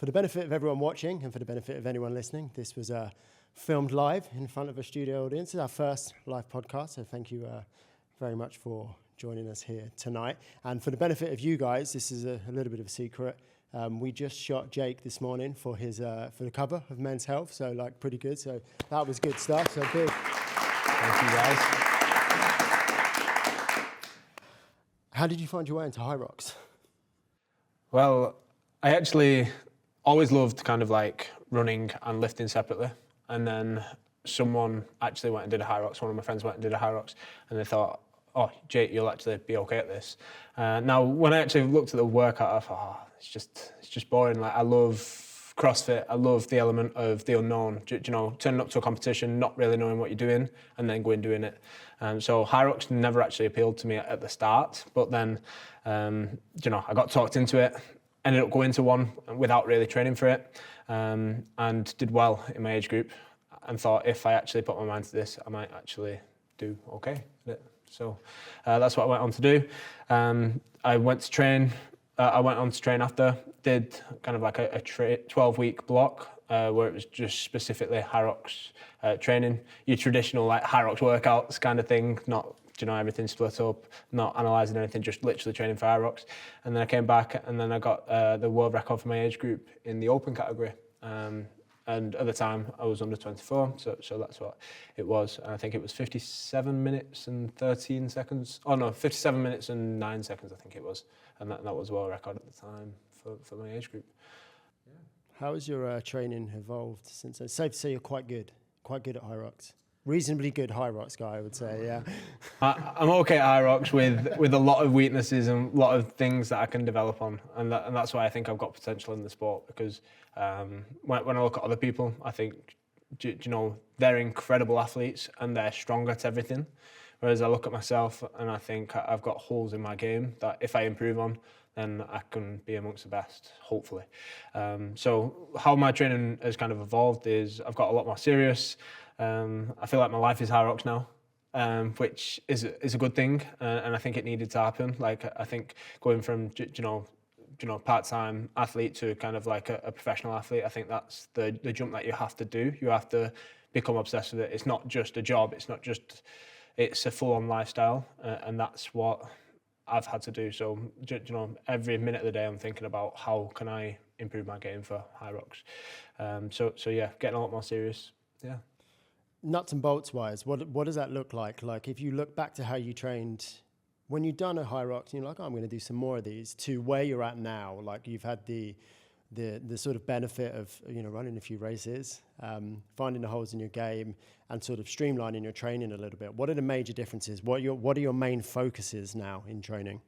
For the benefit of everyone watching and for the benefit of anyone listening, this was filmed live in front of a studio audience. It's our first live podcast, so thank you very much for joining us here tonight. And for the benefit of you guys, this is a little bit of a secret. We just shot Jake this morning for his for the cover of Men's Health, so like pretty good. So that was good stuff. So big. Thank you guys. How did you find your way into Hyrox? Well, I actually always loved kind of like running and lifting separately. And then someone actually went and did a Hyrox. One of my friends went and did a Hyrox, and they thought, oh, Jake, you'll actually be okay at this. Now, when I actually looked at the workout, I thought, oh, it's just boring. Like, I love CrossFit. I love the element of the unknown. You know, turning up to a competition, not really knowing what you're doing, and then going doing it. So Hyrox never actually appealed to me at the start. But then, you know, I got talked into it. Ended up going to one without really training for it, and did well in my age group, and thought if I actually put my mind to this, I might actually do okay at it. So that's what I went on to do. I went to train. I went on to train after, did kind of like a 12-week block where it was just specifically Hyrox training, your traditional like Hyrox workouts kind of thing, not, you know, everything split up, not analysing anything, just literally training for Hyrox. And then I came back and then I got the world record for my age group in the open category. And at the time I was under 24, so that's what it was. And I think it was 57 minutes and 13 seconds. Oh no, 57 minutes and 9 seconds I think it was. And that was world record at the time for my age group. Yeah. How has your training evolved since then? It's safe to say you're quite good at Hyrox. Reasonably good Hyrox guy, I would say, yeah. I'm okay at Hyrox with a lot of weaknesses and a lot of things that I can develop on. And that's why I think I've got potential in the sport, because when I look at other people, I think, you know, they're incredible athletes and they're strong at everything. Whereas I look at myself and I think I've got holes in my game that if I improve on, then I can be amongst the best, hopefully. So how my training has kind of evolved is I've got a lot more serious. I feel like my life is Hyrox now, which is a good thing, and I think it needed to happen. Like, I think going from you know part-time athlete to kind of like a professional athlete, I think that's the jump that you have to do. You have to become obsessed with it. It's not just a job. It's a full-on lifestyle, and that's what I've had to do. So you know, every minute of the day, I'm thinking about how can I improve my game for Hyrox. So yeah, getting a lot more serious. Yeah. Nuts and bolts wise, what does that look like? Like, if you look back to how you trained when you'd done a Hyrox, and you're like, oh, I'm going to do some more of these, to where you're at now, like you've had the sort of benefit of, you know, running a few races, finding the holes in your game, and sort of streamlining your training a little bit. What are the major differences? What are your main focuses now in training?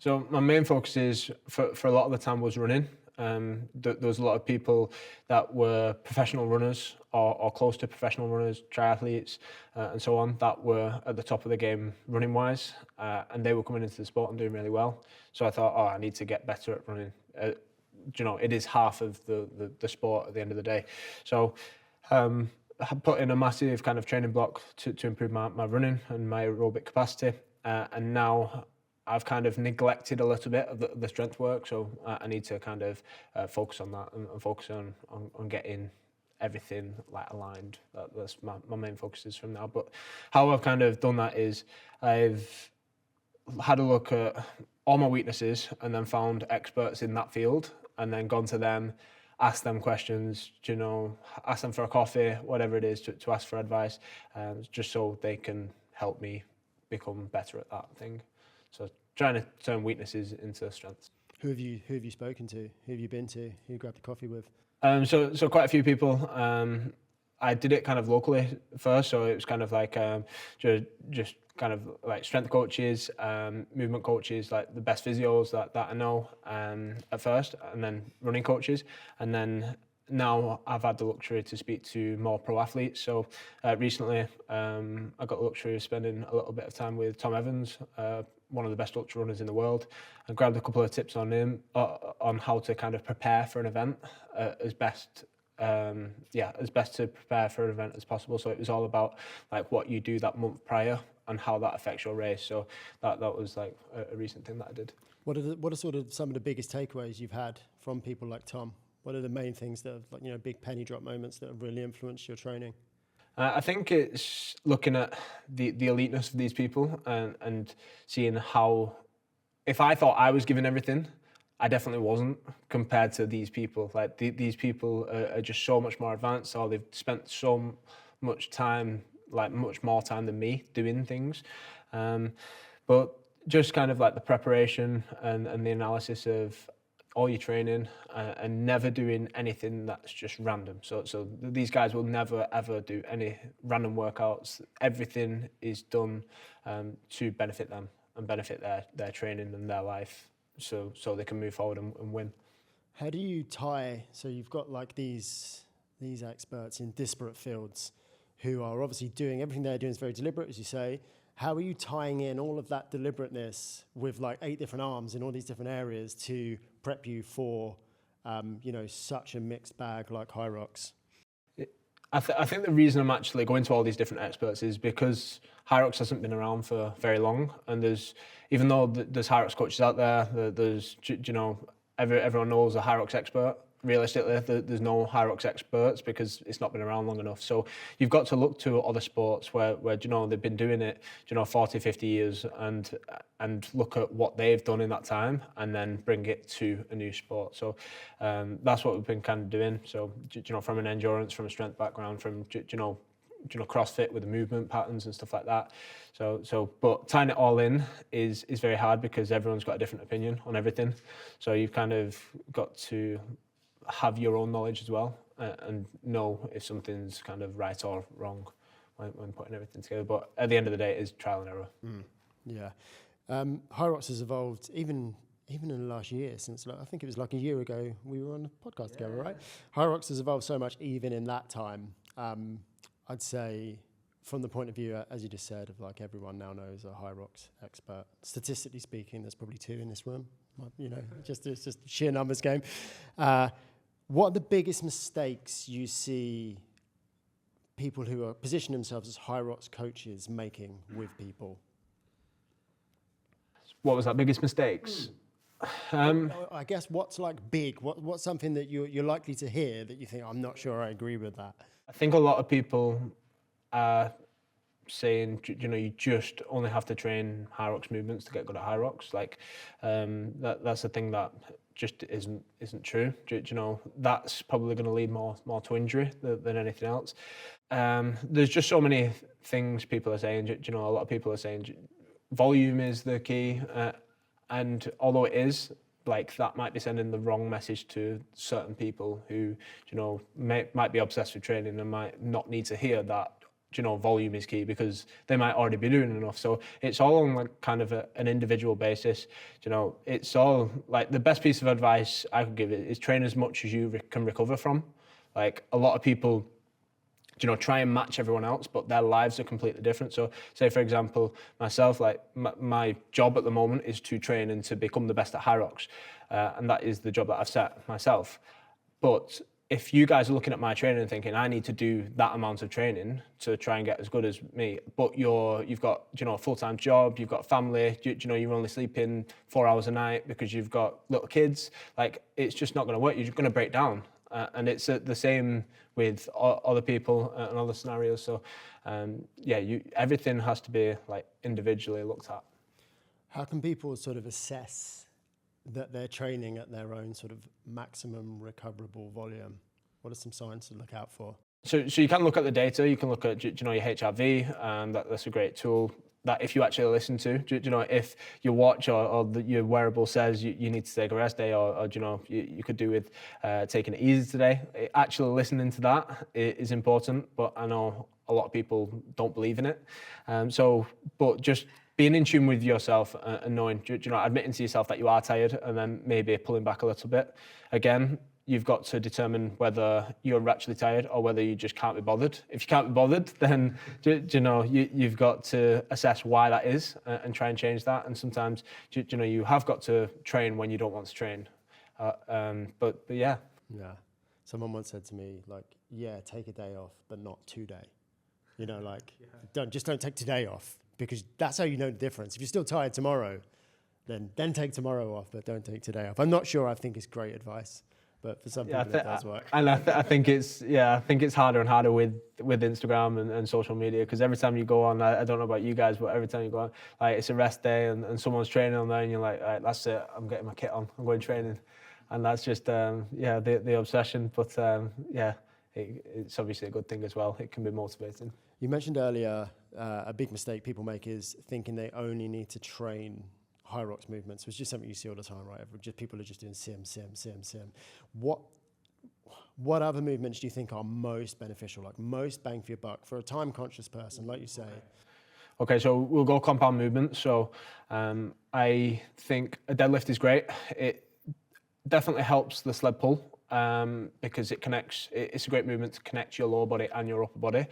So my main focus is for a lot of the time was running. There was a lot of people that were professional runners or close to professional runners, triathletes, and so on, that were at the top of the game running wise, and they were coming into the sport and doing really well. So I thought, oh, I need to get better at running. You know, it is half of the sport at the end of the day. So I put in a massive kind of training block to improve my running and my aerobic capacity, and now I've kind of neglected a little bit of the strength work, so I need to kind of focus on that and focus on getting everything like aligned. That's my main focus is from now. But how I've kind of done that is I've had a look at all my weaknesses and then found experts in that field and then gone to them, ask them questions, you know, ask them for a coffee, whatever it is, to ask for advice, just so they can help me become better at that thing. So trying to turn weaknesses into strengths. Who have you spoken to? Who have you been to? Who you grabbed a coffee with? So quite a few people. I did it kind of locally first, so it was kind of like just kind of like strength coaches, movement coaches, like the best physios that I know at first, and then running coaches, and then now I've had the luxury to speak to more pro athletes. So recently I got the luxury of spending a little bit of time with Tom Evans, one of the best ultra runners in the world, and grabbed a couple of tips on him on how to kind of prepare for an event as best to prepare for an event as possible. So it was all about like what you do that month prior and how that affects your race. So that was like a recent thing that I did. What are sort of some of the biggest takeaways you've had from people like Tom? What are the main things that have, like, you know, big penny drop moments that have really influenced your training? I think it's looking at the eliteness of these people and seeing how, if I thought I was giving everything, I definitely wasn't compared to these people. Like these people are just so much more advanced, or they've spent so much time, like much more time than me doing things. But just kind of like the preparation and the analysis of all your training and never doing anything that's just random. So these guys will never ever do any random workouts. Everything is done to benefit them and benefit their training and their life, so they can move forward and win. How do you tie, so you've got like these experts in disparate fields who are obviously doing everything they're doing is very deliberate, as you say. How are you tying in all of that deliberateness with like 8 different arms in all these different areas to prep you for, you know, such a mixed bag like Hyrox? I think the reason I'm actually going to all these different experts is because Hyrox hasn't been around for very long, and even though there's Hyrox coaches out there, there's, you know, everyone knows a Hyrox expert. Realistically, there's no Hyrox experts because it's not been around long enough. So you've got to look to other sports where you know, they've been doing it, you know, 40, 50 years and look at what they've done in that time and then bring it to a new sport. So that's what we've been kind of doing. So, you know, from an endurance, from a strength background, from, you know, CrossFit with the movement patterns and stuff like that. But tying it all in is very hard because everyone's got a different opinion on everything. So you've kind of got to have your own knowledge as well and know if something's kind of right or wrong when putting everything together. But at the end of the day, it is trial and error. Yeah. Hyrox has evolved even in the last year since, like, I think it was like a year ago we were on the podcast together, right? Hyrox has evolved so much even in that time. I'd say from the point of view, as you just said, of like everyone now knows a Hyrox expert. Statistically speaking, there's probably 2 in this room. You know, it's just a sheer numbers game. What are the biggest mistakes you see people who are positioning themselves as Hyrox coaches making with people? What was that, biggest mistakes? I guess what's like big? What's something that you're likely to hear that you think, I'm not sure I agree with that? I think a lot of people are saying, you know, you just only have to train Hyrox movements to get good at Hyrox. Like that's the thing that just isn't true. You know, that's probably going to lead more to injury than anything else. There's just so many things people are saying. You know, a lot of people are saying volume is the key, and although it is, like, that might be sending the wrong message to certain people who, you know, might be obsessed with training and might not need to hear that, you know, volume is key because they might already be doing enough. So it's all on like kind of an individual basis. You know, it's all like the best piece of advice I could give is train as much as you can recover from. Like a lot of people, you know, try and match everyone else, but their lives are completely different. So say, for example, myself, like my job at the moment is to train and to become the best at Hyrox. And that is the job that I've set myself. But if you guys are looking at my training and thinking, I need to do that amount of training to try and get as good as me, but you've got, you know, a full-time job, you've got family, you know, you're only sleeping 4 hours a night because you've got little kids, like, it's just not going to work. You're going to break down. And it's the same with other people and other scenarios. So, everything has to be like individually looked at. How can people sort of assess that they're training at their own sort of maximum recoverable volume? What are some signs to look out for? So you can look at the data. You can look at, you know, your HRV. That's a great tool that if you actually listen to, you know, if your watch or your wearable says you need to take a rest day, or you know, you could do with taking it easy today. Actually listening to that is important, but I know a lot of people don't believe in it. But just being in tune with yourself and knowing, you know, admitting to yourself that you are tired and then maybe pulling back a little bit. Again, you've got to determine whether you're actually tired or whether you just can't be bothered. If you can't be bothered, then you know, you've got to assess why that is and try and change that. And sometimes, you know, you have got to train when you don't want to train. But yeah. Yeah. Someone once said to me, like, yeah, take a day off, but not 2 days. You know, like, don't take today off, because that's how you know the difference. If you're still tired tomorrow, then take tomorrow off, but don't take today off. I'm not sure I think it's great advice. but for some people it does work. And I think it's harder and harder with Instagram and social media, because every time you go on, I don't know about you guys, but every time you go on, like, it's a rest day and someone's training on there and you're like, all right, that's it, I'm getting my kit on, I'm going training. And that's just, the obsession. But it's obviously a good thing as well. It can be motivating. You mentioned earlier a big mistake people make is thinking they only need to train Hyrox movements, which is something you see all the time, right? People are just doing sim. What other movements do you think are most beneficial, like most bang for your buck for a time-conscious person, like you say? Okay, so we'll go compound movements. So I think a deadlift is great. It definitely helps the sled pull because it's a great movement to connect your lower body and your upper body.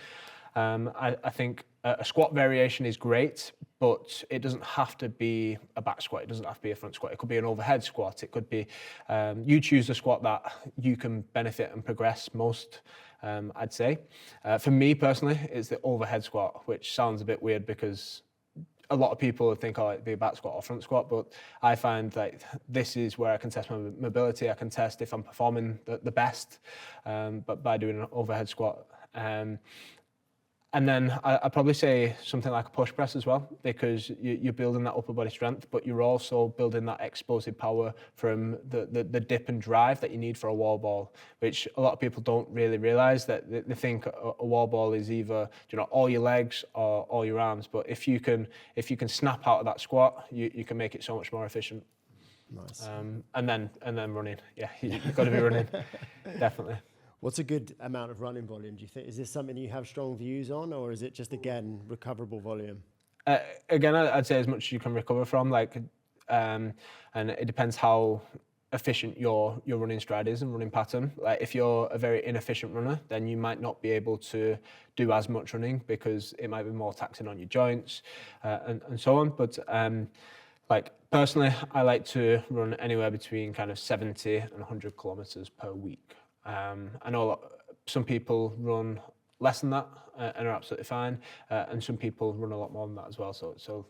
I think a squat variation is great, but it doesn't have to be a back squat. It doesn't have to be a front squat. It could be an overhead squat. It could be, you choose the squat that you can benefit and progress most, I'd say. For me personally, it's the overhead squat, which sounds a bit weird because a lot of people think, oh, it'd be a back squat or front squat, but I find like this is where I can test my mobility. I can test if I'm performing the best, but by doing an overhead squat. And then I'd probably say something like a push press as well, because you're building that upper body strength, but you're also building that explosive power from the dip and drive that you need for a wall ball, which a lot of people don't really realise, that they think a wall ball is either, all your legs or all your arms. But if you can snap out of that squat, you can make it so much more efficient. Nice. And then running. Yeah, you've got to be running, definitely. What's a good amount of running volume, do you think? Is this something you have strong views on, or is it just, again, recoverable volume? Again, I'd say as much as you can recover from, and it depends how efficient your running stride is and running pattern. Like, if you're a very inefficient runner, then you might not be able to do as much running because it might be more taxing on your joints and so on. But personally, I like to run anywhere between kind of 70 and 100 kilometers per week. I know some people run less than that and are absolutely fine, and some people run a lot more than that as well. So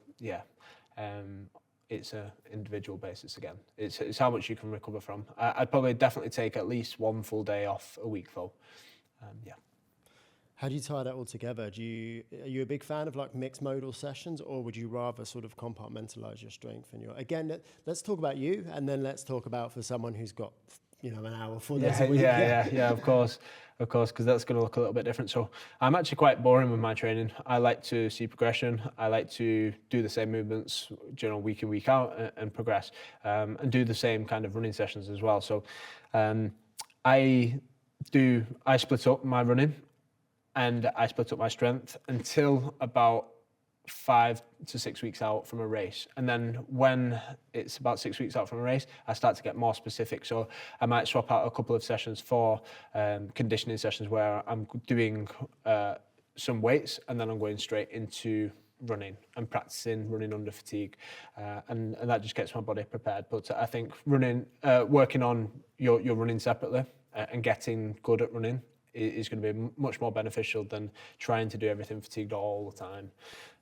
it's an individual basis again. It's how much you can recover from. I'd probably definitely take at least one full day off a week though. How do you tie that all together? Are you a big fan of like mixed modal sessions, or would you rather sort of compartmentalize your strength and again, let's talk about you, and then let's talk about for someone who's got an hour, 4 days a week. Yeah, of course, because that's going to look a little bit different. So I'm actually quite boring with my training. I like to see progression. I like to do the same movements, week in, week out, and progress, and do the same kind of running sessions as well. So I split up my running and I split up my strength until about 5 to 6 weeks out from a race. And then when it's about 6 weeks out from a race, I start to get more specific. So I might swap out a couple of sessions for conditioning sessions where I'm doing some weights, and then I'm going straight into running and practicing running under fatigue. And that just gets my body prepared. But I think working on your running separately and getting good at running is going to be much more beneficial than trying to do everything fatigued all the time.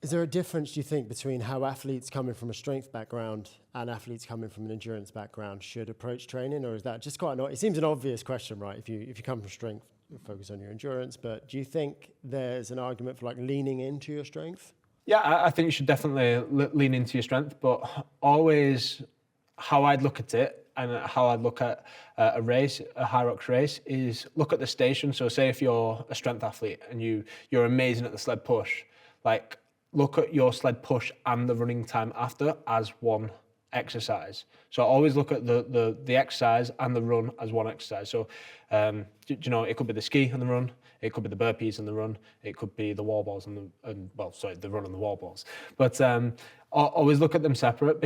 Is there a difference, do you think, between how athletes coming from a strength background and athletes coming from an endurance background should approach training, or is that just it seems an obvious question, right? If you come from strength, you focus on your endurance, but do you think there's an argument for like leaning into your strength? Yeah, I think you should definitely lean into your strength, but always how I'd look at it and how I'd look at a race, a Hyrox race, is look at the station. So say if you're a strength athlete and you're amazing at the sled push, like look at your sled push and the running time after as one exercise. So always look at the exercise and the run as one exercise. So it could be the ski and the run, it could be the burpees and the run, it could be the wall balls the run and the wall balls. But always look at them separate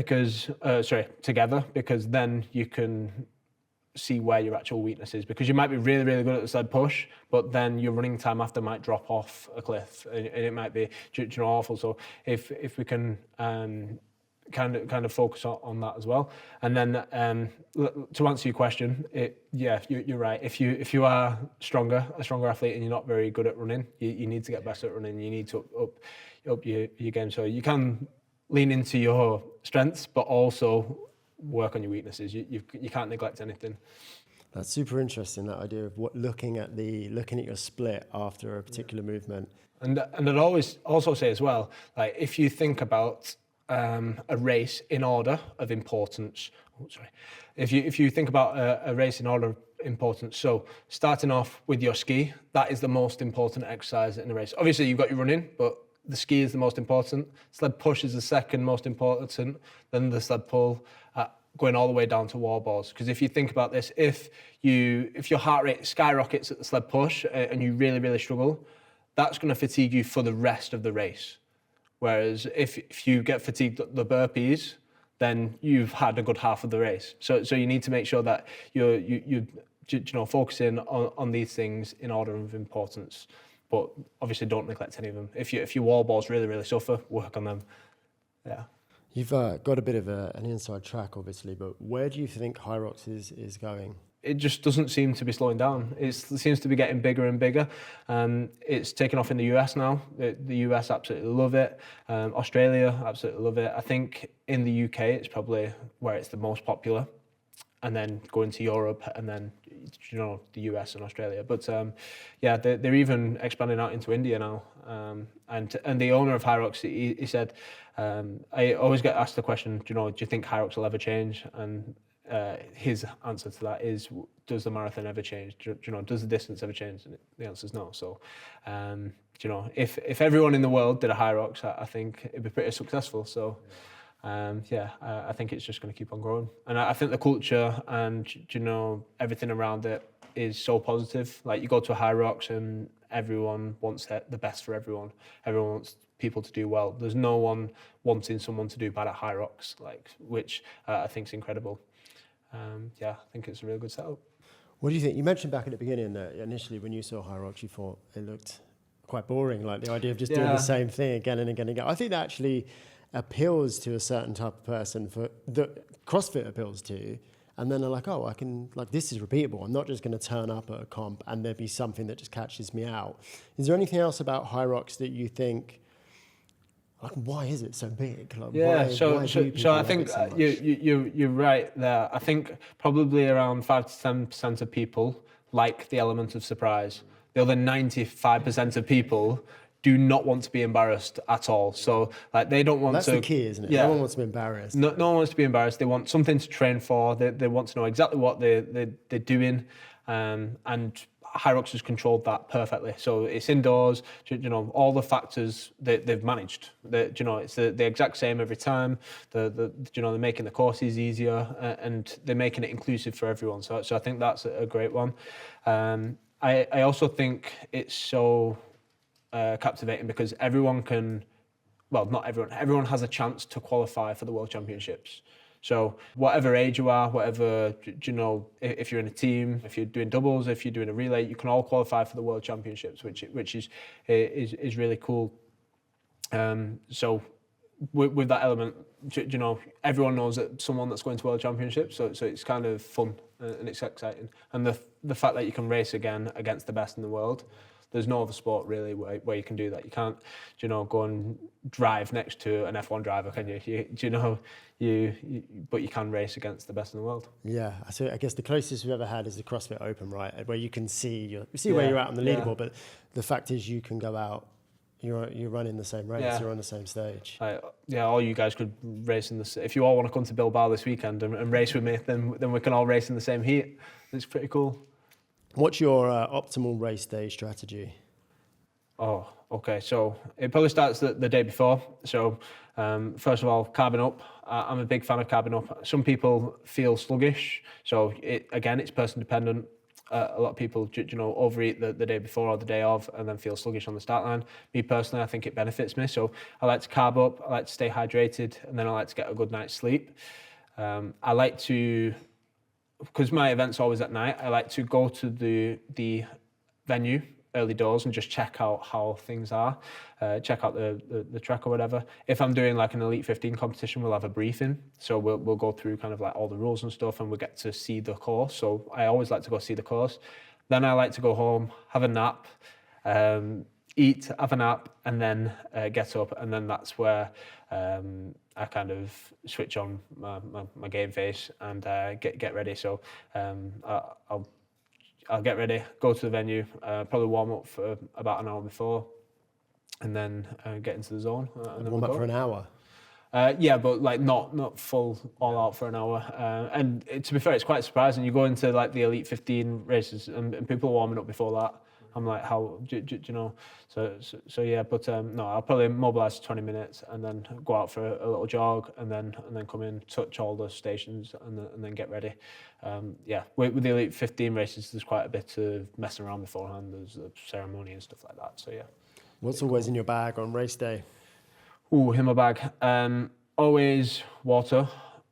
together, because then you can see where your actual weakness is, because you might be really, really good at the sled push, but then your running time after might drop off a cliff and it might be awful. So if we can kind of focus on that as well. And then to answer your question, you're right. If you are a stronger athlete and you're not very good at running, you need to get better at running. You need to up your game. So you can lean into your strengths, but also work on your weaknesses. You can't neglect anything. That's super interesting, that idea of looking at your split after a particular movement. And I'd always also say as well, like if you think about a race in order of importance, if you think about a race in order of importance, so starting off with your ski, that is the most important exercise in a race. Obviously you've got your running, but the ski is the most important. Sled push is the second most important, then the sled pull, going all the way down to wall balls. Because if you think about this, if your heart rate skyrockets at the sled push and you really, really struggle, that's going to fatigue you for the rest of the race. Whereas if you get fatigued at the burpees, then you've had a good half of the race. So you need to make sure that you're focusing on these things in order of importance. But obviously don't neglect any of them. If your wall balls really, really suffer, work on them. Yeah. You've got a bit of an inside track, obviously, but where do you think Hyrox is going? It just doesn't seem to be slowing down. It seems to be getting bigger and bigger. It's taken off in the US now. The US absolutely love it. Australia absolutely love it. I think in the UK it's probably where it's the most popular, and then going to Europe, and then the US and Australia. But they're even expanding out into India now. And the owner of Hyrox, he said, I always get asked the question, do you think Hyrox will ever change? And his answer to that is, does the marathon ever change? Does the distance ever change? And the answer is no. So, if everyone in the world did a Hyrox, I think it'd be pretty successful. So, I think it's just going to keep on growing. And I think the culture and, everything around it is so positive. Like you go to a Hyrox and everyone wants the best for everyone. Everyone wants people to do well. There's no one wanting someone to do bad at Hyrox, which I think is incredible. I think it's a really good setup. What do you think? You mentioned back at the beginning that initially when you saw Hyrox, you thought it looked quite boring, like the idea of just doing the same thing again and again and again. I think that actually appeals to a certain type of person that CrossFit appeals to, and then they're like, oh, I can, this is repeatable. I'm not just going to turn up at a comp and there be something that just catches me out. Is there anything else about Hyrox that you think, why is it so big? So I think you're right there. I think probably around 5 to 10% of people like the element of surprise. The other 95% of people do not want to be embarrassed at all. So they don't want to... That's the key, isn't it? Yeah. No one wants to be embarrassed. No one wants to be embarrassed. They want something to train for. They want to know exactly what they're doing. And Hyrox has controlled that perfectly. So it's indoors, all the factors they've managed. It's the exact same every time. They're making the courses easier and they're making it inclusive for everyone. So I think that's a great one. I also think it's so captivating because everyone has a chance to qualify for the World Championships. So whatever age you are, whatever, if you're in a team, if you're doing doubles, if you're doing a relay, you can all qualify for the World Championships, which is really cool. So with that element, everyone knows that someone that's going to World Championships, so it's kind of fun and it's exciting. And the fact that you can race again against the best in the world, there's no other sport really where you can do that. You can't, go and drive next to an F1 driver, can you? But you can race against the best in the world. Yeah, so I guess the closest we've ever had is the CrossFit Open, right? Where you can see where you're at on the leaderboard, but the fact is you can go out, you're running the same race, you're on the same stage. All you guys could race if you all want to come to Bilbao this weekend and race with me, then we can all race in the same heat. It's pretty cool. What's your optimal race day strategy? Oh, okay. So it probably starts the day before. So first of all, carbing up. I'm a big fan of carbing up. Some people feel sluggish. So it's person dependent. A lot of people, overeat the day before or the day of and then feel sluggish on the start line. Me personally, I think it benefits me. So I like to carb up, I like to stay hydrated, and then I like to get a good night's sleep. I like to, because my event's always at night, I like to go to the venue early doors and just check out how things are, check out the track or whatever. If I'm doing an Elite 15 competition, we'll have a briefing. So we'll go through kind of all the rules and stuff and we'll get to see the course. So I always like to go see the course. Then I like to go home, have a nap, eat, have a nap, and then get up. And then that's where I kind of switch on my game face and get ready. So I'll get ready, go to the venue, probably warm up for about an hour before, and then get into the zone. And then Warm up for an hour. Yeah, but like not full all out for an hour. And to be fair, it's quite surprising. You go into like the Elite 15 races and people are warming up before that. I'm like, how do you know? So yeah, but no, I'll probably mobilise for 20 minutes and then go out for a little jog and then come in, touch all the stations and then get ready. Yeah, with the Elite 15 races, there's quite a bit of messing around beforehand. There's a ceremony and stuff like that. So yeah. What's always in your bag on race day? Ooh, in my bag. Always water.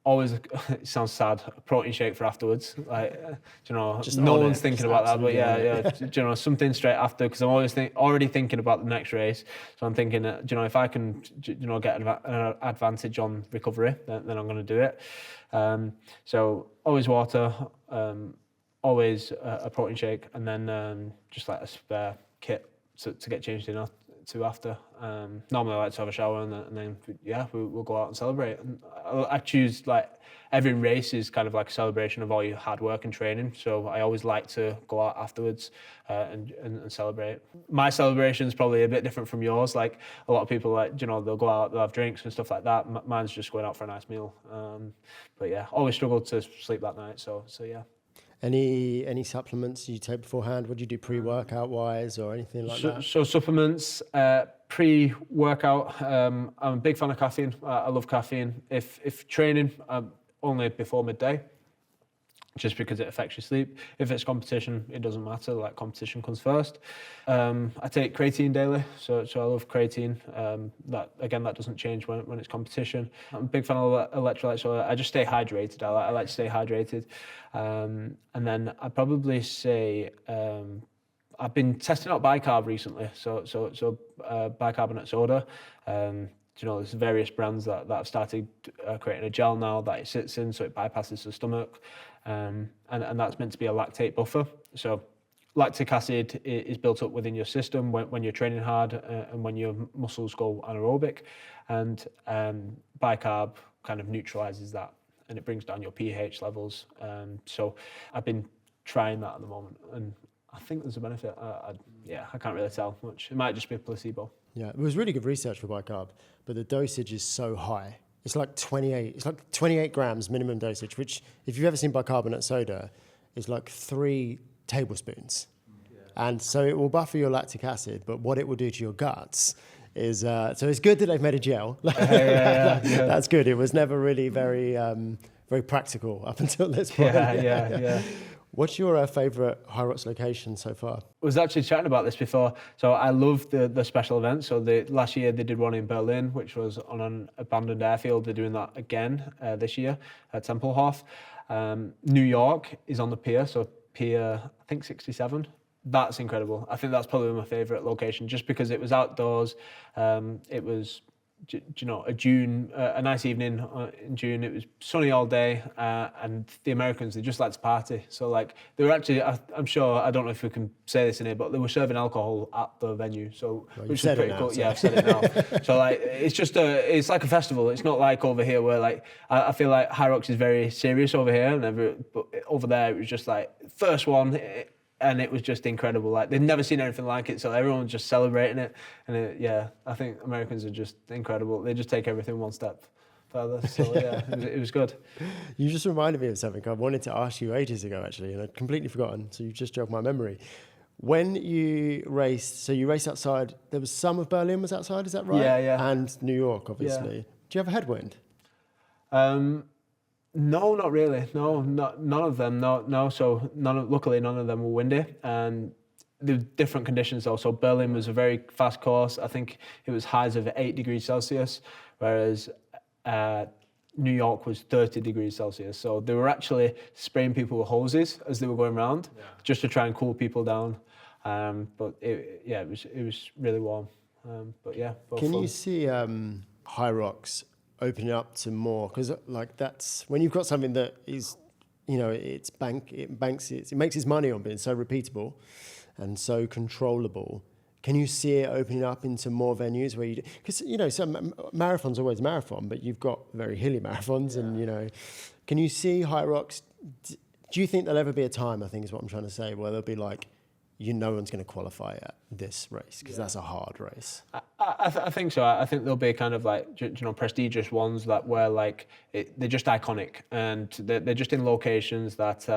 Always, it sounds sad, a protein shake for afterwards. Like, Just no on one's it, thinking just about that, but absolutely yeah, something straight after, because I'm always already thinking about the next race. So I'm thinking, if I can, get an advantage on recovery, then I'm going to do it. So always water, always a protein shake, and then just like a spare kit to get changed in to after. Normally I like to have a shower and then we'll go out and celebrate. And I choose, like, every race is kind of like a celebration of all your hard work and training. So I always like to go out afterwards and celebrate. My celebration is probably a bit different from yours. Like, a lot of people, like, they'll go out, they'll have drinks and stuff like that. Mine's just going out for a nice meal. But yeah, always struggled to sleep that night. So yeah. Any supplements you take beforehand? What do you do pre-workout wise or anything like that? So supplements, pre-workout. I'm a big fan of caffeine. I love caffeine. If training, only before midday, just because it affects your sleep. If it's competition, it doesn't matter. Like, competition comes first. I take creatine daily, so I love creatine. That doesn't change when it's competition. I'm a big fan of electrolytes, so I just stay hydrated. I like to stay hydrated. And then I'd probably say I've been testing out bicarb recently. So bicarbonate soda. There's various brands that have started creating a gel now that it sits in, so it bypasses the stomach. And that's meant to be a lactate buffer. So lactic acid is built up within your system when you're training hard and when your muscles go anaerobic. And bicarb kind of neutralizes that, and it brings down your pH levels. So I've been trying that at the moment, and I think there's a benefit. I can't really tell much. It might just be a placebo. Yeah, it was really good research for bicarb, but the dosage is so high. It's like 28 grams minimum dosage, which, if you've ever seen bicarbonate soda, is like 3 tablespoons. Yeah. And so it will buffer your lactic acid, but what it will do to your guts is, so it's good that they've made a gel. Yeah. That's good. It was never really very practical up until this point. Yeah. What's your favourite Hyrox location so far? I was actually chatting about this before. So I love the special events. So last year they did one in Berlin, which was on an abandoned airfield. They're doing that again this year at Tempelhof. New York is on the pier, so pier, I think 67. That's incredible. I think that's probably my favourite location, just because it was outdoors. It was, a nice evening in June. It was sunny all day, and the Americans, they just like to party. So, like, they were actually, I'm sure, I don't know if we can say this in here, but they were serving alcohol at the venue. So, which is pretty cool. Yeah, I've said it now. So, like, it's just it's like a festival. It's not like over here where, like, I feel like Hyrox is very serious over here, but over there it was just like first one. And it was just incredible. Like, they'd never seen anything like it, so everyone was just celebrating it. And I think Americans are just incredible. They just take everything one step further. So yeah, it was good. You just reminded me of something I wanted to ask you ages ago, actually, and I'd completely forgotten. So you just jogged my memory. When you raced, so you raced outside. There was some of Berlin was outside. Is that right? Yeah. And New York, obviously. Yeah. Do you have a headwind? No, not really. No, none of them. No. So luckily, none of them were windy, and there were different conditions though. So Berlin was a very fast course. I think it was highs of 8 degrees Celsius, whereas New York was 30 degrees Celsius. So they were actually spraying people with hoses as they were going around, just to try and cool people down. But it was really warm. Can you see Hyrox opening up to more, because like that's when you've got something that is, it makes its money on being so repeatable and so controllable. Can you see it opening up into more venues where you, because some marathons always marathon, but you've got very hilly marathons, and can you see Hyrox? Do you think there'll ever be a time, I think is what I'm trying to say, where there'll be like, no one's going to qualify at this race because that's a hard race? I think so. I think there'll be kind of like prestigious ones that where like they're just iconic, and they're just in locations that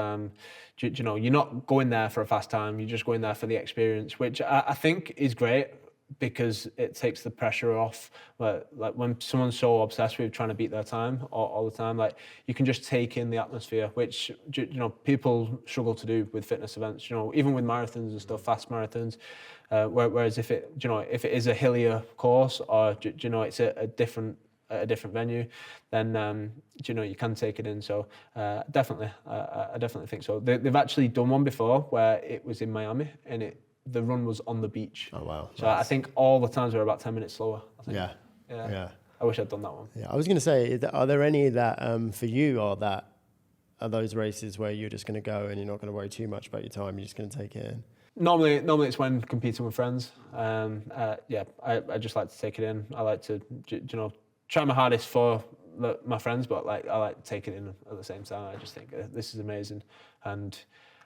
you're not going there for a fast time. You're just going there for the experience, which I think is great, because it takes the pressure off. Like when someone's so obsessed with trying to beat their time all the time, like you can just take in the atmosphere, which people struggle to do with fitness events. Even with marathons and stuff, fast marathons. Whereas if it is a hillier course, or it's a different venue, then you can take it in. So definitely, I definitely think so. They've actually done one before where it was in Miami, and the run was on the beach. Oh wow! So nice. I think all the times were about 10 minutes slower. I think. Yeah. I wish I'd done that one. Yeah, I was going to say, are there any that for you are those races where you're just going to go and you're not going to worry too much about your time? You're just going to take it in. Normally it's when competing with friends. I just like to take it in. I like to try my hardest for my friends, but I like to take it in at the same time. I just think this is amazing, and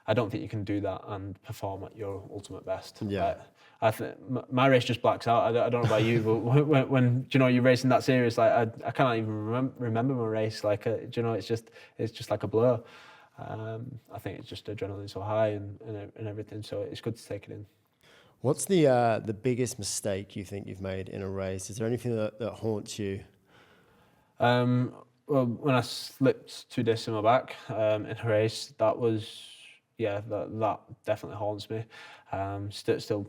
I don't think you can do that and perform at your ultimate best. Yeah. I think my race just blacks out. I don't know about you, but when you're racing that serious, I can't even remember my race. It's just like a blur. I think it's just adrenaline so high and everything. So it's good to take it in. What's the biggest mistake you think you've made in a race? Is there anything that haunts you? Well, when I slipped 2 discs in my back in a race, that was. Yeah, that definitely haunts me. Still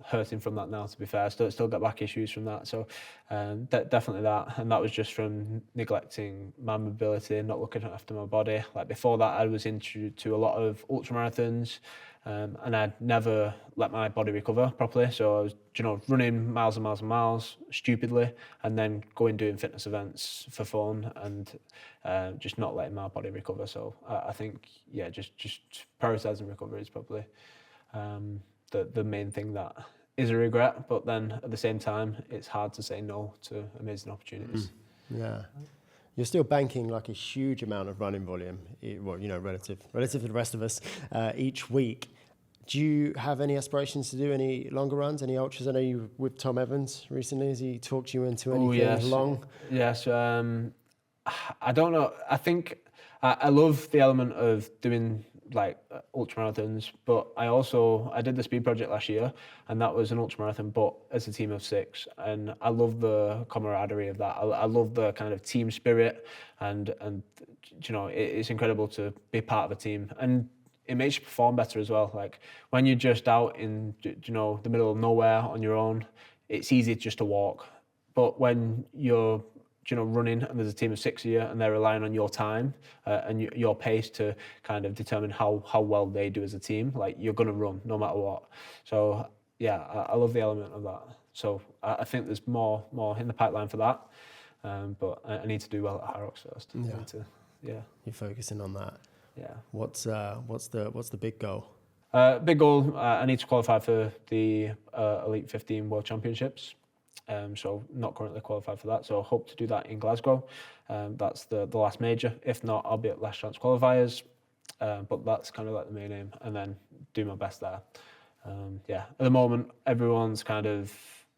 hurting from that now, to be fair. Still got back issues from that. So definitely that. And that was just from neglecting my mobility, not looking after my body. Like before that, I was into a lot of ultramarathons, and I'd never let my body recover properly. So I was, running miles and miles and miles stupidly, and then doing fitness events for fun, and just not letting my body recover. So I think, just prioritising recovery is probably the main thing that is a regret. But then at the same time, it's hard to say no to amazing opportunities. Yeah. You're still banking like a huge amount of running volume, relative to the rest of us, each week. Do you have any aspirations to do any longer runs, any ultras? I know you were with Tom Evans recently. Has he talked you into anything long? Yes. I don't know. I think I love the element of doing ultramarathons, but I did the speed project last year, and that was an ultramarathon, but as a team of 6, and I love the camaraderie of that. I love the kind of team spirit, and it's incredible to be part of a team, and it makes you perform better as well. Like when you're just out in the middle of nowhere on your own, it's easy just to walk, but when you're running and there's a team of 6 of you and they're relying on your time and your pace to kind of determine how well they do as a team, like you're going to run no matter what. So yeah, I love the element of that. So I think there's more in the pipeline for that, but I need to do well at Hyrox first. You're focusing on that. Yeah. What's the big goal? Big goal, I need to qualify for the Elite 15 World Championships. So not currently qualified for that. So I hope to do that in Glasgow. That's the last major. If not, I'll be at last chance qualifiers. But that's kind of like the main aim, and then do my best there. At the moment, everyone's kind of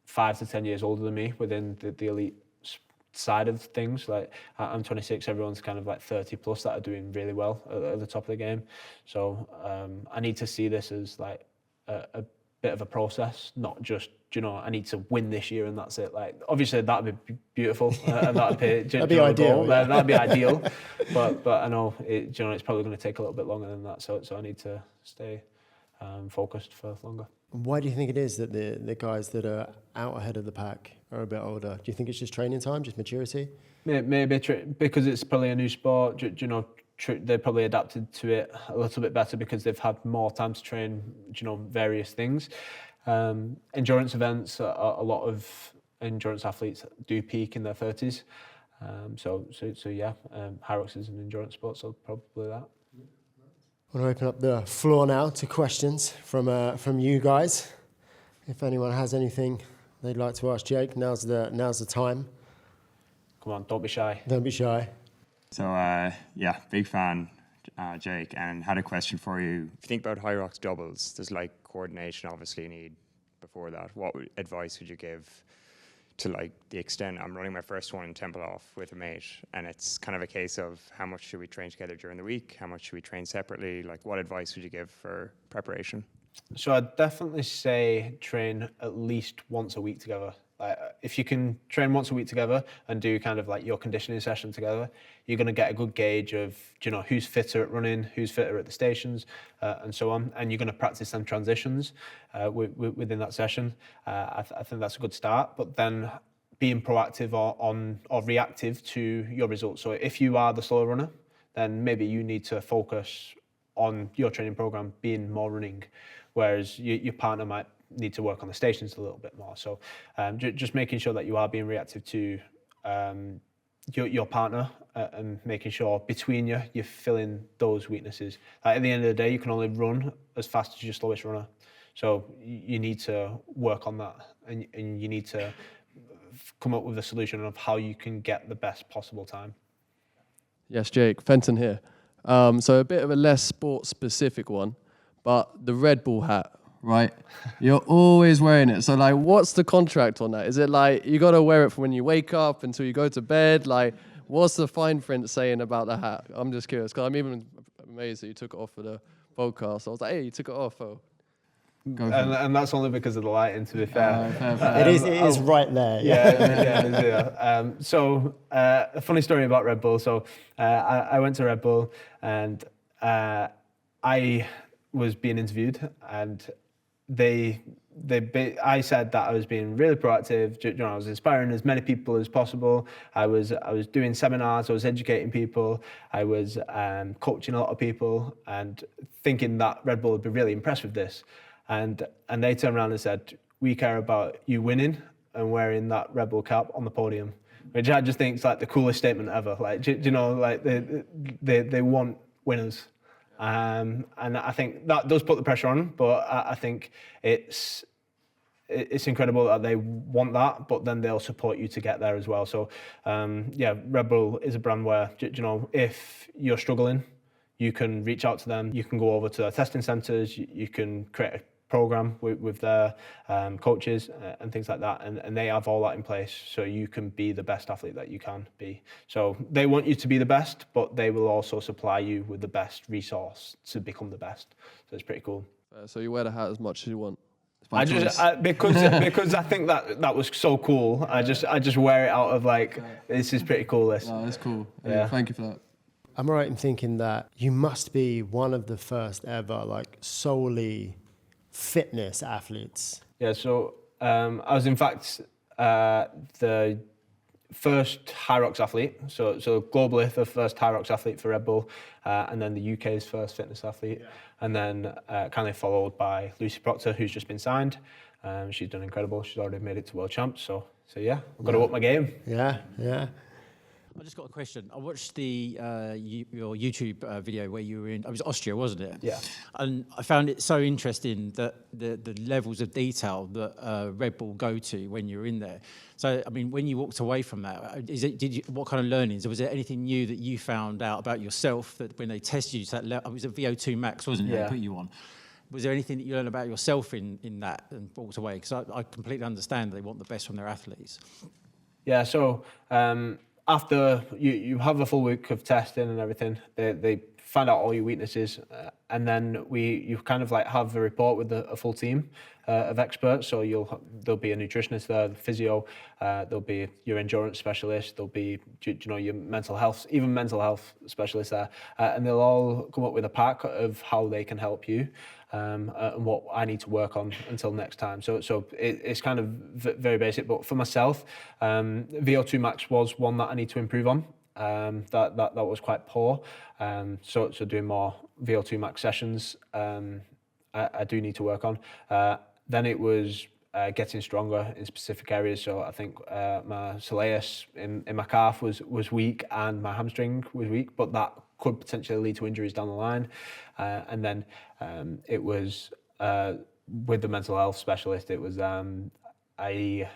5 to 10 years older than me within the elite side of things. Like I'm 26, everyone's kind of like 30 plus that are doing really well at the top of the game. So I need to see this as like a bit of a process, not just I need to win this year and that's it. Like obviously that'd be beautiful and that'd be ideal. Yeah. That'd be ideal, but I know it's probably going to take a little bit longer than that. So I need to stay focused for longer. Why do you think it is that the guys that are out ahead of the pack are a bit older? Do you think it's just training time, just maturity? Maybe because it's probably a new sport. They probably adapted to it a little bit better because they've had more time to train, various things. Endurance events, a lot of endurance athletes do peak in their 30s. Hyrox is an endurance sport, so probably that. I want to open up the floor now to questions from you guys. If anyone has anything they'd like to ask Jake, now's the time. Come on, don't be shy. Don't be shy. So, yeah, big fan, Jake, and had a question for you. If you think about Hyrox doubles, there's like coordination obviously you need before that. What advice would you give to like the extent I'm running my first one in Temple Off with a mate, and it's kind of a case of how much should we train together during the week? How much should we train separately? Like, what advice would you give for preparation? So I'd definitely say train at least once a week together. Like, if you can train once a week together and do kind of like your conditioning session together, you're going to get a good gauge of, you know, who's fitter at running, who's fitter at the stations, and so on. And you're going to practice them transitions within that session. I think that's a good start. But then being proactive or reactive to your results. So if you are the slower runner, then maybe you need to focus on your training program being more running, whereas your partner might need to work on the stations a little bit more. So just making sure that you are being reactive to your partner and making sure between you're filling those weaknesses. At the end of the day, you can only run as fast as your slowest runner. So you need to work on that, and you need to come up with a solution of how you can get the best possible time. Yes, Jake, Fenton here. So a bit of a less sport-specific one, but the Red Bull hat, right? You're always wearing it. So, like, what's the contract on that? Is it like you got to wear it from when you wake up until you go to bed? Like, what's the fine print saying about the hat? I'm just curious, because I'm even amazed that you took it off for the podcast. I was like, hey, you took it off, oh. And that's only because of the lighting, to be fair. It is right there. Yeah. So a funny story about Red Bull. So I went to Red Bull, and I was being interviewed, and I said that I was being really proactive. You know, I was inspiring as many people as possible. I was doing seminars. I was educating people. I was coaching a lot of people, and thinking that Red Bull would be really impressed with this. And they turned around and said, "We care about you winning and wearing that Red Bull cap on the podium," which I just think is like the coolest statement ever. Like, you know, like they want winners. And I think that does put the pressure on, but I think it's incredible that they want that, but then they'll support you to get there as well. So, yeah, Red Bull is a brand where, you know, if you're struggling, you can reach out to them. You can go over to their testing centres. You can create a program with their coaches and things like that, and they have all that in place, so you can be the best athlete that you can be. So they want you to be the best, but they will also supply you with the best resource to become the best. So it's pretty cool. So you wear the hat as much as you want. Because I think that was so cool. I just wear it out of like, this is pretty cool. This. No, that's cool. Yeah. Thank you for that. I'm right in thinking that you must be one of the first ever, like, solely fitness athletes. Yeah, so I was in fact the first Hyrox athlete, so globally the first Hyrox athlete for Red Bull, and then the UK's first fitness athlete, and then kind of followed by Lucy Proctor, who's just been signed. She's done incredible. She's already made it to World Champs, so yeah, I've got to up my game. Yeah. I just got a question. I watched your YouTube video where you were in, it was Austria, wasn't it? Yeah. And I found it so interesting that the levels of detail that Red Bull go to when you're in there. So, I mean, when you walked away from that, what kind of learnings, or was there anything new that you found out about yourself that when they tested you to that level, it was a VO2 max, wasn't it? Yeah. They put you on. Was there anything that you learned about yourself in that and walked away? Because I completely understand they want the best from their athletes. Yeah, so after you have a full week of testing and everything, they find out all your weaknesses, and then you kind of like have a report with a full team of experts. So there'll be a nutritionist there, the physio, there'll be your endurance specialist, there'll be your mental health specialist there, and they'll all come up with a pack of how they can help you. And what I need to work on until next time. So it's kind of very basic, but for myself, VO2 max was one that I need to improve on. That was quite poor. So doing more VO2 max sessions, I do need to work on. Then it was getting stronger in specific areas. So I think my soleus in my calf was weak, and my hamstring was weak, but that could potentially lead to injuries down the line. And then it was with the mental health specialist, it was I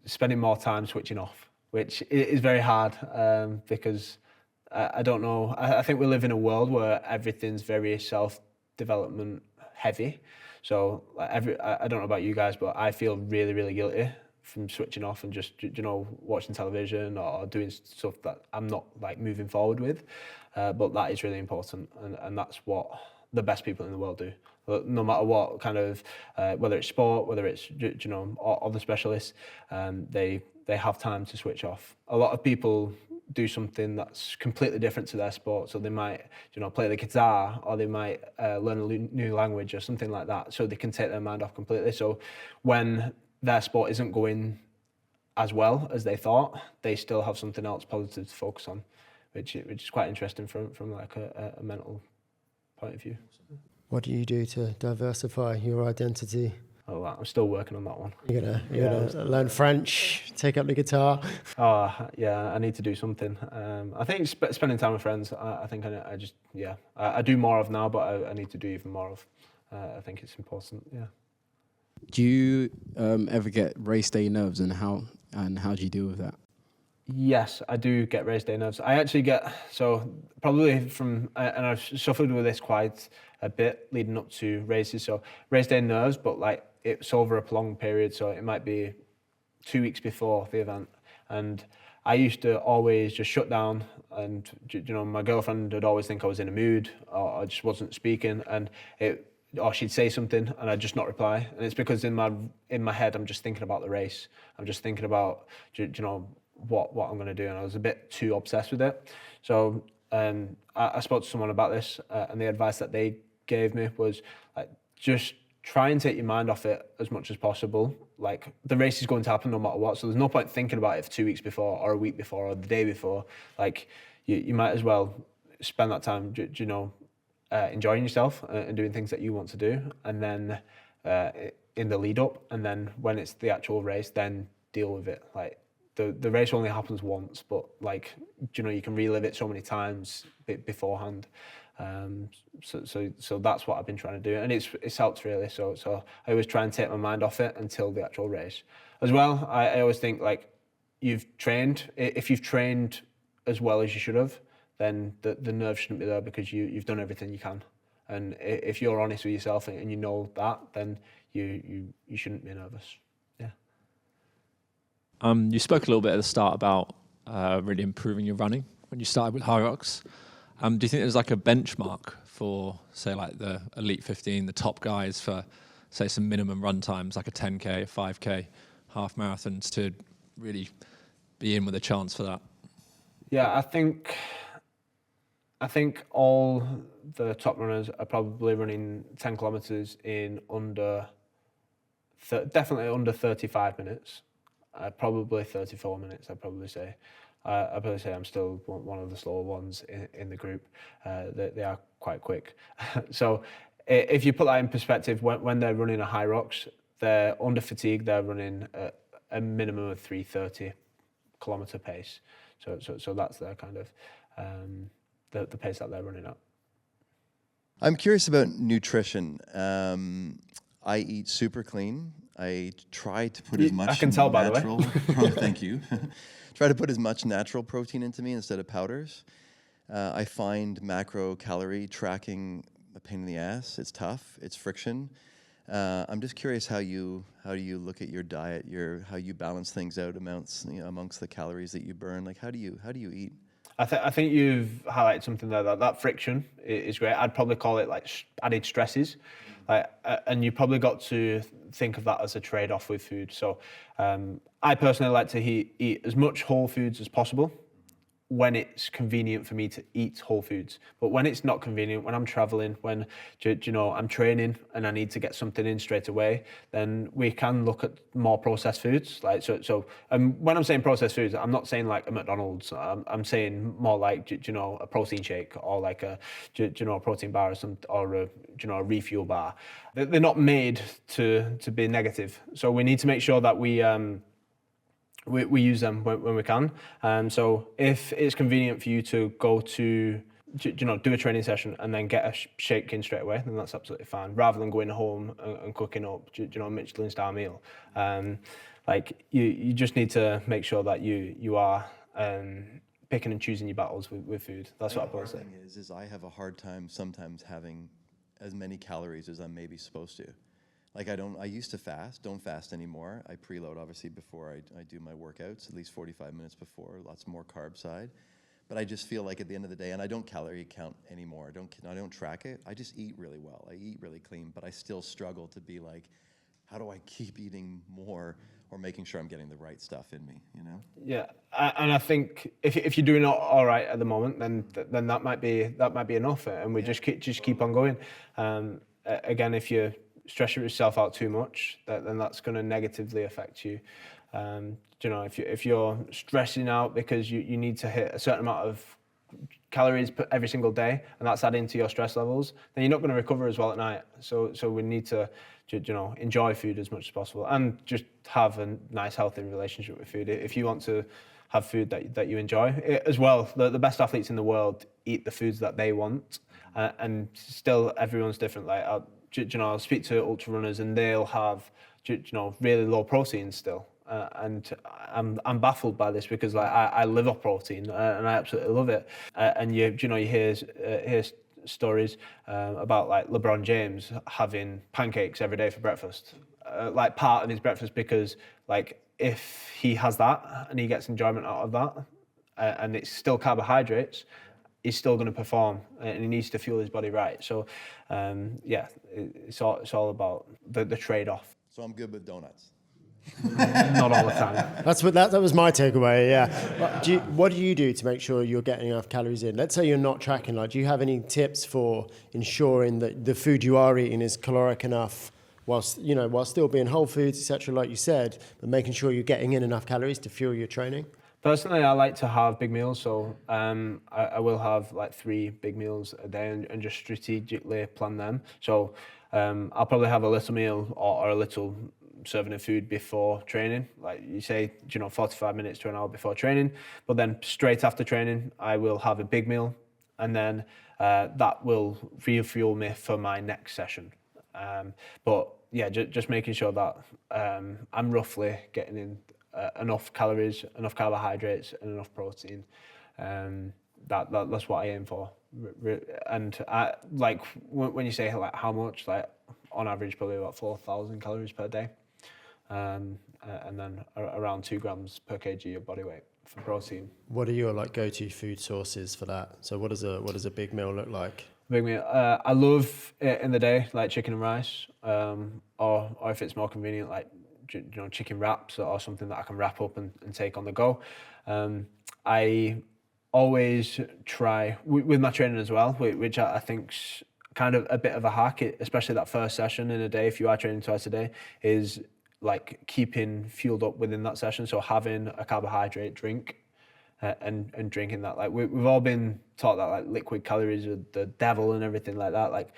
spending more time switching off, which is very hard because I don't know. I think we live in a world where everything's very self-development heavy. So I don't know about you guys, but I feel really, really guilty from switching off and just, watching television or doing stuff that I'm not like moving forward with. But that is really important, and that's what the best people in the world do. No matter what kind of, whether it's sport, whether it's, or the specialists, they have time to switch off. A lot of people do something that's completely different to their sport. So they might, play the guitar, or they might learn a new language or something like that, so they can take their mind off completely. So when their sport isn't going as well as they thought, they still have something else positive to focus on, which is quite interesting from like a mental point of view. What do you do to diversify your identity? Oh, I'm still working on that one. You're gonna learn French, take up the guitar. Oh, yeah, I need to do something. I think spending time with friends. I think I do more of now, but I need to do even more of. I think it's important. Yeah. Do you ever get race day nerves, and how do you deal with that? Yes, I do get race day nerves. I actually get, so probably from, and I've suffered with this quite a bit leading up to races. So race day nerves, but like it's over a prolonged period. So it might be 2 weeks before the event. And I used to always just shut down, and my girlfriend would always think I was in a mood, or I just wasn't speaking, or she'd say something and I'd just not reply. And it's because in my head, I'm just thinking about the race. I'm just thinking about, what I'm going to do, and I was a bit too obsessed with it. So I spoke to someone about this, and the advice that they gave me was like, just try and take your mind off it as much as possible. Like, the race is going to happen no matter what, so there's no point thinking about it for 2 weeks before, or a week before, or the day before. Like, you might as well spend that time enjoying yourself and doing things that you want to do, and then in the lead up, and then when it's the actual race, then deal with it. Like, the race only happens once, but like, you can relive it so many times beforehand. So that's what I've been trying to do, and it's helped really. So I always try and take my mind off it until the actual race. As well, I always think, like, if you've trained as well as you should have, then the nerves shouldn't be there, because you've done everything you can. And if you're honest with yourself and you know that, then you shouldn't be nervous. You spoke a little bit at the start about really improving your running when you started with Hyrox. Do you think there's like a benchmark for, say, like the Elite 15, the top guys, for, say, some minimum run times, like a 10K, a 5K, half marathons, to really be in with a chance for that? Yeah, I think all the top runners are probably running 10 kilometers in definitely under 35 minutes. Probably 34 minutes, I'd probably say. I'd probably say I'm still one of the slower ones in the group. They are quite quick. So if you put that in perspective, when they're running a Hyrox, they're under fatigue, they're running a minimum of 3:30 kilometer pace. So that's their kind of the pace that they're running at. I'm curious about nutrition. I eat super clean. I try to put as much. I can tell, by the way. Thank you. Try to put as much natural protein into me instead of powders. I find macro calorie tracking a pain in the ass. It's tough. It's friction. I'm just curious how you look at your diet, how you balance things out amongst the calories that you burn. Like, how do you eat? I think you've highlighted something there. That friction is great. I'd probably call it like added stresses. And you probably got to think of that as a trade-off with food. So I personally like to eat as much whole foods as possible when it's convenient for me to eat whole foods. But when it's not convenient, when I'm traveling, when I'm training and I need to get something in straight away, then we can look at more processed foods. Like so when I'm saying processed foods, I'm not saying like a McDonald's. I'm saying more like a protein shake, or like a a protein bar, or a refuel bar. They're not made to be negative. So we need to make sure that we use them when we can. So if it's convenient for you to go to do a training session and then get a shake in straight away, then that's absolutely fine. Rather than going home and cooking up, a Michelin star meal. Like you just need to make sure that you are picking and choosing your battles with food. That's what I would say. The thing is I have a hard time sometimes having as many calories as I'm maybe supposed to. Like I used to fast, don't fast anymore. I preload obviously before I do my workouts, at least 45 minutes before, lots more carb side. But I just feel like at the end of the day, and I don't calorie count anymore. I don't track it. I just eat really well. I eat really clean, but I still struggle to be like, how do I keep eating more or making sure I'm getting the right stuff in me, you know? Yeah, and I think if you're doing all right at the moment, then that might be enough, and we just keep on going. Again, if you stress yourself out too much, then that's going to negatively affect you. If you're stressing out because you need to hit a certain amount of calories every single day, and that's adding to your stress levels, then you're not going to recover as well at night. So we need to, enjoy food as much as possible, and just have a nice, healthy relationship with food. If you want to have food that you enjoy, as well, the best athletes in the world eat the foods that they want, and still everyone's different. Like I'll speak to ultra runners, and they'll have really low protein still. And I'm baffled by this because like I live off protein and I absolutely love it. And you hear stories about like LeBron James having pancakes every day for breakfast, like part of his breakfast, because like if he has that and he gets enjoyment out of that, and it's still carbohydrates, he's still going to perform, and he needs to fuel his body right. So it's all about the trade-off. So I'm good with donuts. Not all the time. That was my takeaway. Yeah. What do you do to make sure you're getting enough calories in? Let's say you're not tracking. Like, do you have any tips for ensuring that the food you are eating is caloric enough, while still being whole foods, etc., like you said, but making sure you're getting in enough calories to fuel your training? Personally, I like to have big meals, so I will have like 3 big meals a day and just strategically plan them. So I'll probably have a little meal or a little serving of food before training, like you say, 45 minutes to an hour before training. But then straight after training, I will have a big meal, and then that will refuel me for my next session. But yeah, just making sure that I'm roughly getting in enough calories, enough carbohydrates, and enough protein. That's what I aim for. And I, like when you say like how much, like on average probably about 4,000 calories per day. And then around 2 grams per kg of body weight for protein. What are your like go-to food sources for that? So what does a big meal look like? Big meal. I love it in the day, like chicken and rice, or if it's more convenient, like chicken wraps or something that I can wrap up and take on the go. I always try with my training as well, which I think's kind of a bit of a hack, especially that first session in a day. If you are training twice a day, is like keeping fueled up within that session. So having a carbohydrate drink and drinking that. Like we've all been taught that like liquid calories are the devil and everything like that. Like,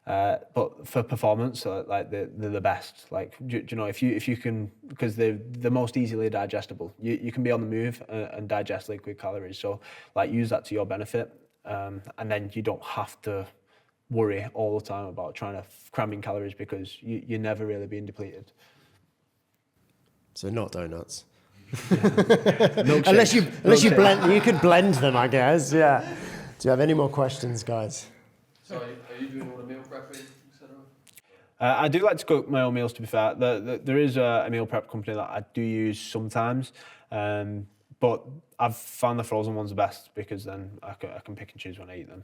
but for performance, like they're the best. Like if you can, because they're the most easily digestible. You can be on the move and digest liquid calories. So like use that to your benefit, and then you don't have to worry all the time about trying to cram in calories because you're never really being depleted. So not donuts. Unless you blend, you could blend them, I guess. Yeah. Do you have any more questions, guys? So are you doing all the meal prepping, etc.? I do like to cook my own meals, to be fair. There is a meal prep company that I do use sometimes, but I've found the frozen ones the best because then I can pick and choose when I eat them.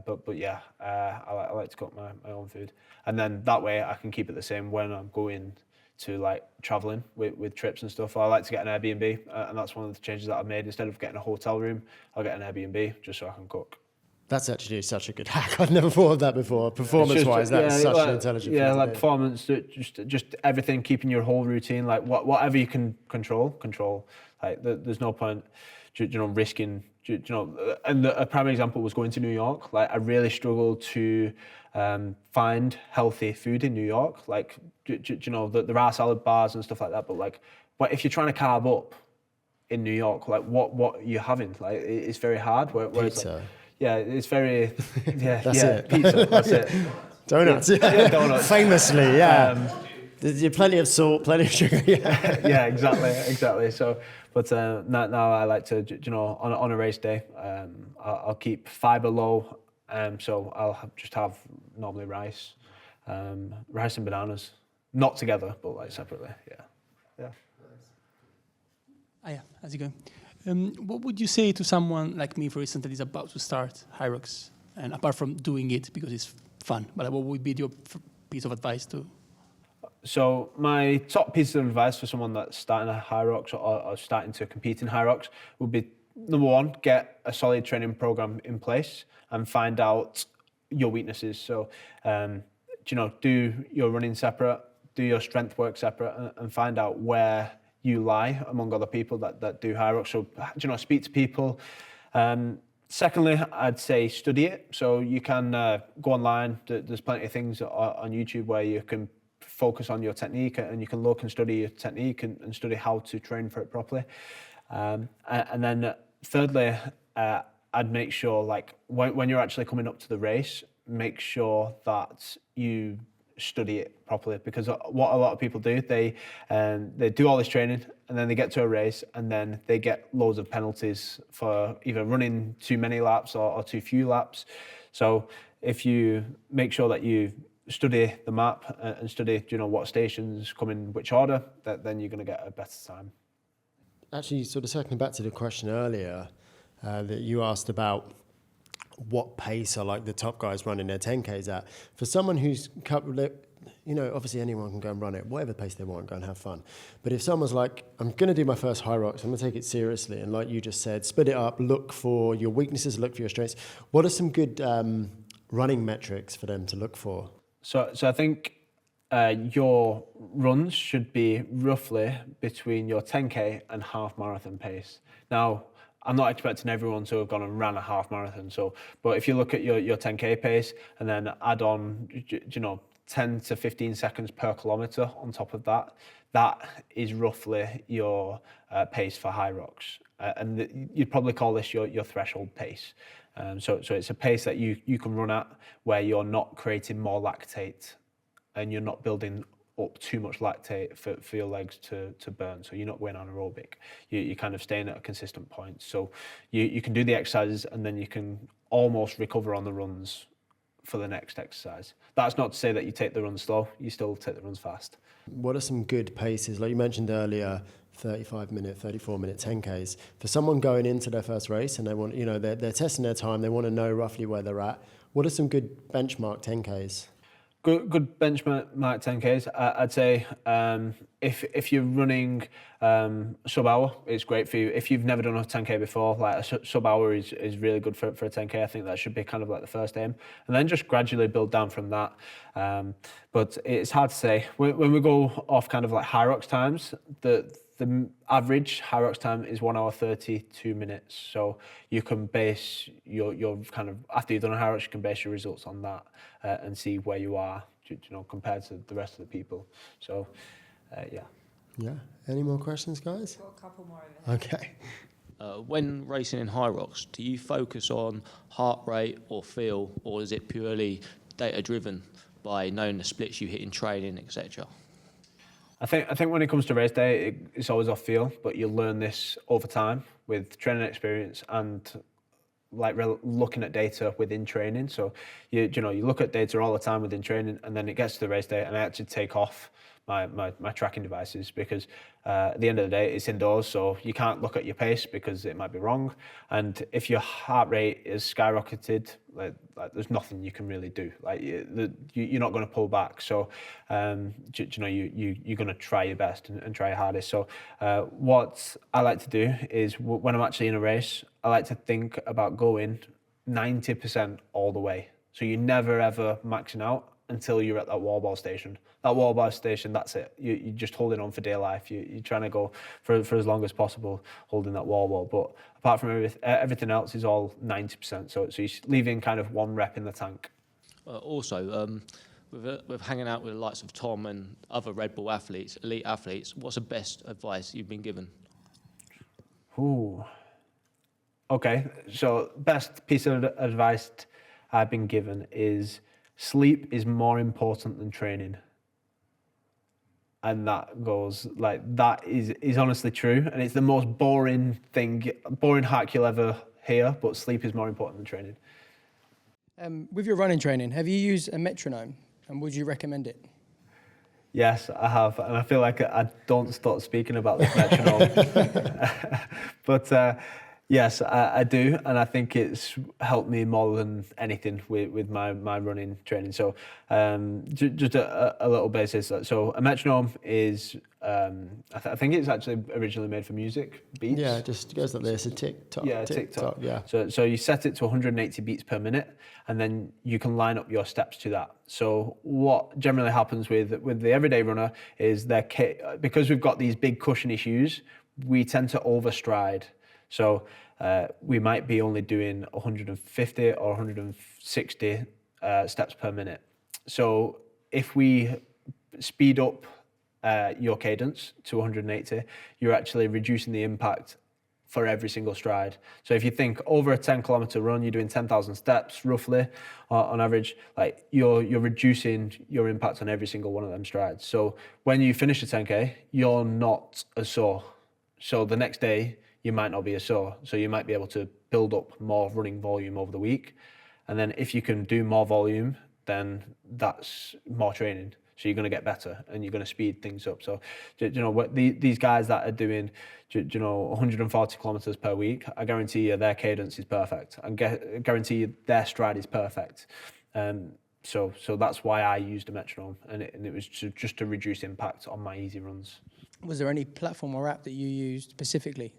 But yeah, I like to cook my own food, and then that way I can keep it the same when I'm going to like traveling with trips and stuff. I like to get an Airbnb, and that's one of the changes that I've made. Instead of getting a hotel room, I'll get an Airbnb just so I can cook. That's actually such a good hack. I've never thought of that before. Performance-wise, that's such an intelligent thing. Yeah, like performance, just everything, keeping your whole routine, like whatever you can control. Like there's no point, risking. And a prime example was going to New York. Like I really struggled to find healthy food in New York. Like there are salad bars and stuff like that, but if you're trying to carb up in New York, like what are you having? Like it's very hard. Whereas Pizza. yeah, it's very, yeah, That's yeah, it. pizza, that's it. Donuts. Yeah, donuts. Famously, yeah. There's plenty of salt, plenty of sugar. Yeah. Yeah, exactly. So, but now I like to, you know, on a race day, I'll keep fiber low. So I'll just have normally rice and bananas, not together, but like separately. Yeah. Hiya, how's it going? What would you say to someone like me, for instance, that is about to start Hyrox, and apart from doing it because it's fun, but what would be your piece of advice to? So my top piece of advice for someone that's starting a Hyrox or starting to compete in Hyrox would be, number one, get a solid training program in place and find out your weaknesses. So, you know, do your running separate, do your strength work separate, and find out where you lie among other people that do Hyrox. So, you know, speak to people. Secondly, I'd say study it. So you can go online. There's plenty of things on YouTube where you can focus on your technique, and you can look and study your technique and study how to train for it properly. And then thirdly, I'd make sure, like, when you're actually coming up to the race, make sure that you study it properly, because what a lot of people do, they do all this training and then they get to a race and then they get loads of penalties for either running too many laps or too few laps. So if you make sure that you study the map and study, you know, what stations come in which order, then you're going to get a better time. Actually, sort of circling back to the question earlier that you asked about what pace are like the top guys running their 10Ks at. For someone who's, you know, obviously anyone can go and run it, whatever pace they want, go and have fun. But if someone's like, I'm going to do my first Hyrox, I'm going to take it seriously, and like you just said, split it up, look for your weaknesses, look for your strengths. What are some good running metrics for them to look for? So I think your runs should be roughly between your 10K and half marathon pace. Now, I'm not expecting everyone to have gone and ran a half marathon. But if you look at your 10K pace and then add on, you know, 10 to 15 seconds per kilometre on top of that, that is roughly your pace for Hyrox. And you'd probably call this your threshold pace. So it's a pace that you can run at where you're not creating more lactate and you're not building up too much lactate for your legs to burn. So you're not going anaerobic. You're kind of staying at a consistent point. So you can do the exercises and then you can almost recover on the runs for the next exercise. That's not to say that you take the runs slow. You still take the runs fast. What are some good paces? Like you mentioned earlier, 35-minute, 34-minute 10Ks. For someone going into their first race and they want, you know, they're testing their time, they want to know roughly where they're at. What are some good benchmark 10Ks? Good benchmark 10Ks. I'd say if you're running sub-hour, it's great for you. If you've never done a 10K before, like a sub-hour is really good for a 10K. I think that should be kind of like the first aim. And then just gradually build down from that. But it's hard to say. When we go off kind of like Hyrox times, the average Hyrox time is 1 hour 32 minutes. So you can base your kind of, after you've done a Hyrox, you can base your results on that and see where you are, you know, compared to the rest of the people. So, yeah. Yeah. Any more questions, guys? Got a couple more over here. Okay. When racing in Hyrox, do you focus on heart rate or feel, or is it purely data-driven by knowing the splits you hit in training, etc.? I think when it comes to race day, it's always off feel, but you'll learn this over time with training experience and like looking at data within training. So you look at data all the time within training, and then it gets to the race day, and I actually take off my tracking devices because at the end of the day, it's indoors, so you can't look at your pace because it might be wrong. And if your heart rate is skyrocketed, like there's nothing you can really do. Like you're not going to pull back. So you're going to try your best and try your hardest. So what I like to do is when I'm actually in a race, I like to think about going 90% all the way. So you're never ever maxing out until you're at that wall ball station. That wall ball station, that's it. You're just holding on for dear life. You're trying to go for as long as possible, holding that wall ball. But apart from everything else is all 90%. So you're leaving kind of one rep in the tank. Also, with hanging out with the likes of Tom and other Red Bull athletes, elite athletes, what's the best advice you've been given? Ooh. Okay, so best piece of advice I've been given is sleep is more important than training. And that goes, like, that is honestly true. And it's the most boring hack you'll ever hear, but sleep is more important than training. With your running training, have you used a metronome, and would you recommend it? Yes, I have, and I feel like I don't stop speaking about this metronome. But yes, I do, and I think it's helped me more than anything with my running training. So just a little basis. So a metronome is, I think it's actually originally made for music, beats. Yeah, it just goes like this, a tick-tock, Yeah, tick-tock, yeah. So you set it to 180 beats per minute, and then you can line up your steps to that. So what generally happens with the everyday runner is because we've got these big cushiony shoes, we tend to overstride. So we might be only doing 150 or 160 steps per minute. So if we speed up your cadence to 180, you're actually reducing the impact for every single stride. So if you think over a 10-kilometer run, you're doing 10,000 steps roughly on average, like you're reducing your impact on every single one of them strides. So when you finish a 10K, you're not as sore. So the next day, you might not be as sore. So you might be able to build up more running volume over the week. And then if you can do more volume, then that's more training. So you're going to get better and you're going to speed things up. So, you know, what these guys that are doing, you know, 140 kilometers per week, I guarantee you their cadence is perfect. I guarantee you their stride is perfect. So that's why I used a metronome, and it was just to reduce impact on my easy runs. Was there any platform or app that you used specifically?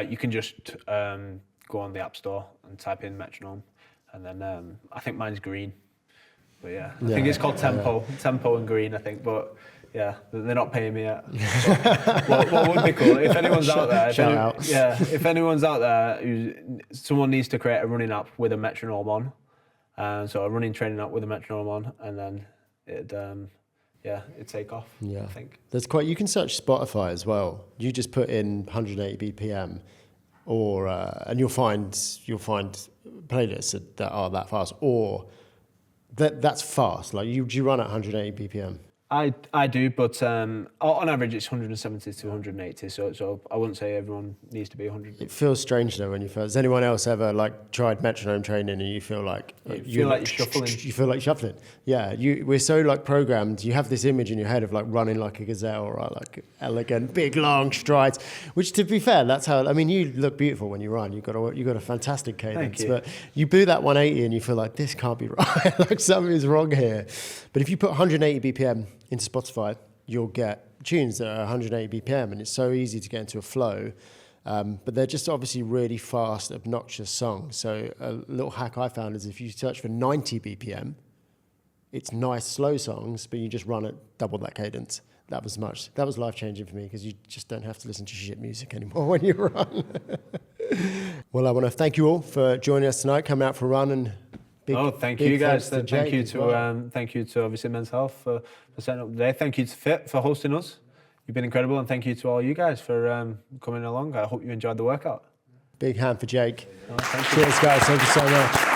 You can just go on the App Store and type in metronome, and then I think mine's green. But yeah, I think it's called Tempo, Tempo and Green, I think. But yeah, they're not paying me yet. what would be cool if anyone's out there? If anyone's out there, someone needs to create a running app with a metronome on, so a running training app with a metronome on, and then it'd take off. Yeah, I think you can search Spotify as well. You just put in 180 BPM, and you'll find playlists that are that fast, or that's fast. Like you run at 180 BPM. I do, but on average it's 170 to 180. So I wouldn't say everyone needs to be 100. It feels strange though when you first. Has anyone else ever like tried metronome training and you feel like you're shuffling? You feel like shuffling. Yeah, we're so like programmed. You have this image in your head of like running like a gazelle, right? Like elegant, big, long strides. Which, to be fair, that's how. I mean, you look beautiful when you run. You've got a fantastic cadence. Thank you. But you do that 180 and you feel like this can't be right. Like something is wrong here. But if you put 180 BPM into Spotify, you'll get tunes that are 180 BPM, and it's so easy to get into a flow. But they're just obviously really fast, obnoxious songs. So a little hack I found is if you search for 90 BPM, it's nice slow songs, but you just run at double that cadence. That was life-changing for me, because you just don't have to listen to shit music anymore when you run. Well, I want to thank you all for joining us tonight, coming out for a run, and thank you guys. Thank you to obviously Men's Health for setting up today. Thank you to FIIT for hosting us. You've been incredible, and thank you to all you guys for coming along. I hope you enjoyed the workout. Big hand for Jake. Thank you. Cheers, guys. Thank you so much.